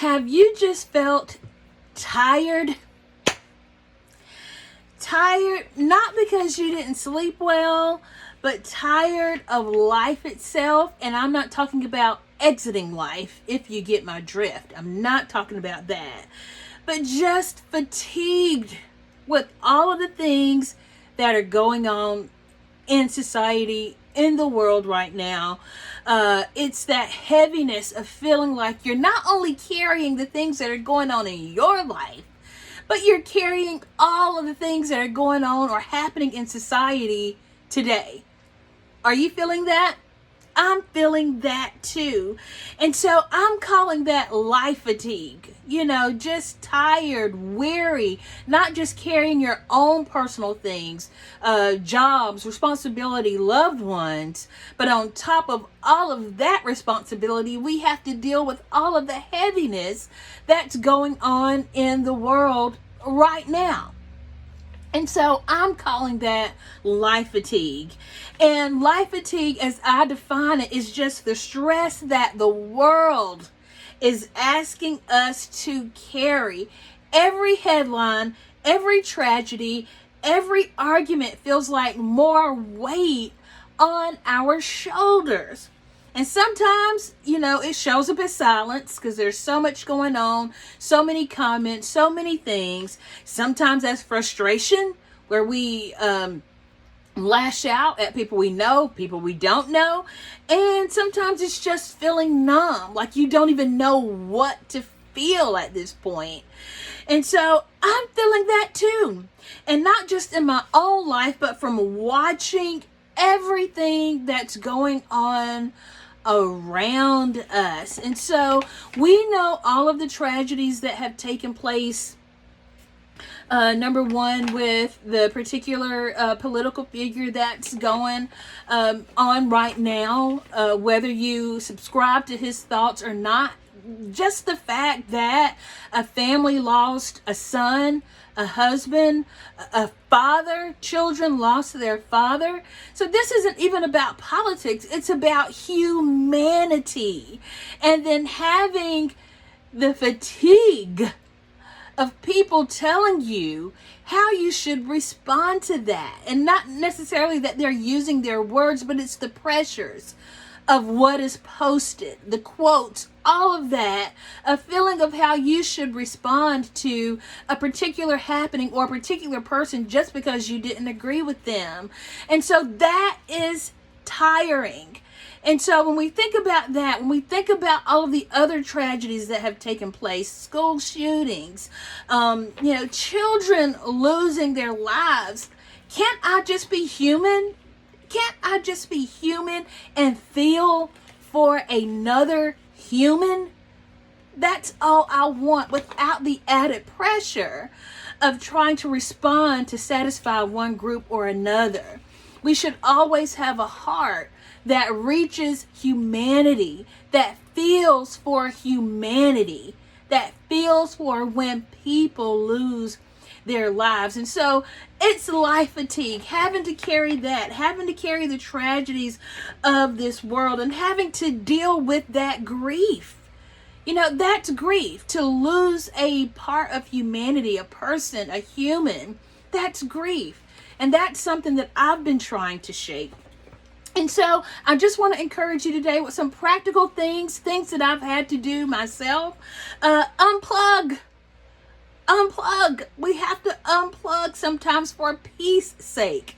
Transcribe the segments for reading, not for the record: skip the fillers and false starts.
Have you just felt tired? Tired, not because you didn't sleep well, but tired of life itself. And I'm not talking about exiting life, if you get my drift. I'm not talking about that. But just fatigued with all of the things that are going on in society, in the world right now. It's that heaviness of feeling like you're not only carrying the things that are going on in your life, but you're carrying all of the things that are going on or happening in society today. Are you feeling that? I'm feeling that too. And so I'm calling that life fatigue. Just tired, weary, not just carrying your own personal things, jobs, responsibility, loved ones, but on top of all of that responsibility, we have to deal with all of the heaviness that's going on in the world right now. And so I'm calling that life fatigue. And life fatigue, as I define it, is just the stress that the world is asking us to carry. Every headline, every tragedy, every argument feels like more weight on our shoulders. And sometimes, it shows up as silence because there's so much going on, so many comments, so many things. Sometimes as frustration, where we lash out at people we know, people we don't know. And sometimes it's just feeling numb, like you don't even know what to feel at this point. And so I'm feeling that too. And not just in my own life, but from watching everything that's going on around us. And so we know all of the tragedies that have taken place. Number one, with the particular political figure that's going on right now, whether you subscribe to his thoughts or not, just the fact that a family lost a son, a husband, a father, children lost their father. So this isn't even about politics. It's about humanity. And then having the fatigue of people telling you how you should respond to that. And not necessarily that they're using their words, but it's the pressures of what is posted, the quotes, all of that, a feeling of how you should respond to a particular happening or a particular person just because you didn't agree with them. And so that is tiring. And so when we think about that, when we think about all of the other tragedies that have taken place, school shootings, children losing their lives, can't I just be human? Can't I just be human and feel for another human? That's all I want, without the added pressure of trying to respond to satisfy one group or another. We should always have a heart that reaches humanity, that feels for humanity, that feels for when people lose their lives. And so it's life fatigue, having to carry that, having to carry the tragedies of this world, and having to deal with that grief. That's grief. To lose a part of humanity, a person, a human, that's grief. And that's something that I've been trying to shape. And so I just want to encourage you today with some practical things that I've had to do myself. Unplug. We have to unplug sometimes for peace sake.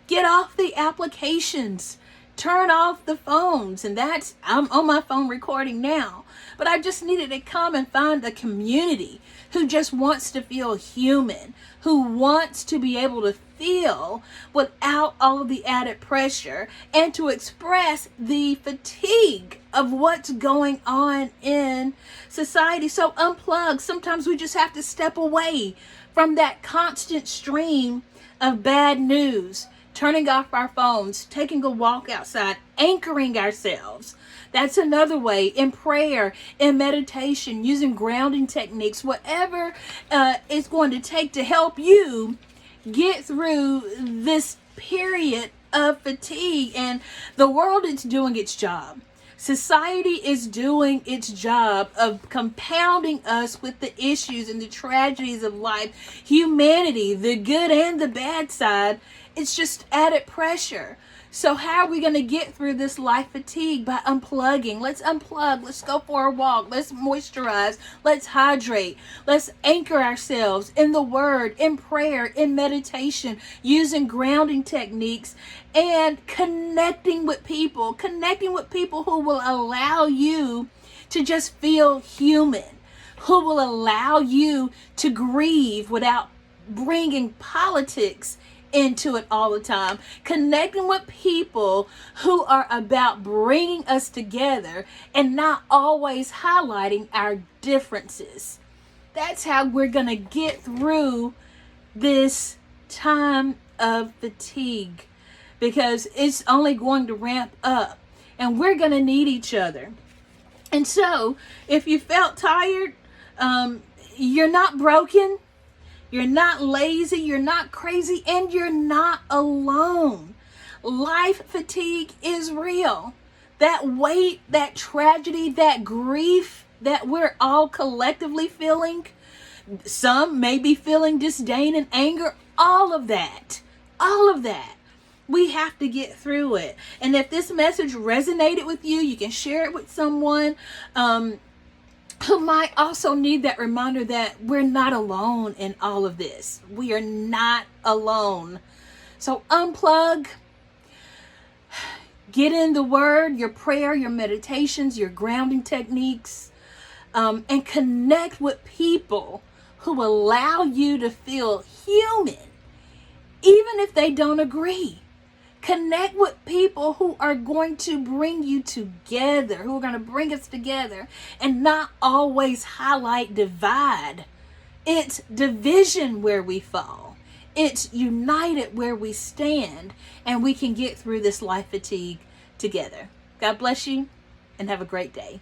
Get off the applications. Turn off the phones. And I'm on my phone recording now. But I just needed to come and find a community who just wants to feel human, who wants to be able to feel without all of the added pressure, and to express the fatigue of what's going on in society. So unplug. Sometimes we just have to step away from that constant stream of bad news, turning off our phones, taking a walk outside, anchoring ourselves. That's another way, in prayer, in meditation, using grounding techniques, whatever it's going to take to help you get through this period of fatigue. And the world is doing its job. Society is doing its job of compounding us with the issues and the tragedies of life. Humanity, the good and the bad side, it's just added pressure. So how are we going to get through this life fatigue? By unplugging. Let's unplug. Let's go for a walk. Let's moisturize. Let's hydrate. Let's anchor ourselves in the word, in prayer, in meditation, using grounding techniques, and connecting with people who will allow you to just feel human, who will allow you to grieve without bringing politics into it all the time. Connecting with people who are about bringing us together and not always highlighting our differences. That's how we're going to get through this time of fatigue, because it's only going to ramp up and we're going to need each other. And so if you felt tired, you're not broken. You're not lazy, you're not crazy, and you're not alone. Life fatigue is real. That weight, that tragedy, that grief that we're all collectively feeling, some may be feeling disdain and anger, all of that. We have to get through it. And if this message resonated with you, you can share it with someone who might also need that reminder that we're not alone in all of this. We are not alone. So unplug, get in the word, your prayer, your meditations, your grounding techniques, and connect with people who allow you to feel human, even if they don't agree. Connect with people who are going to bring you together, who are going to bring us together, and not always highlight divide. It's division where we fall. It's united where we stand, and we can get through this life fatigue together. God bless you, and have a great day.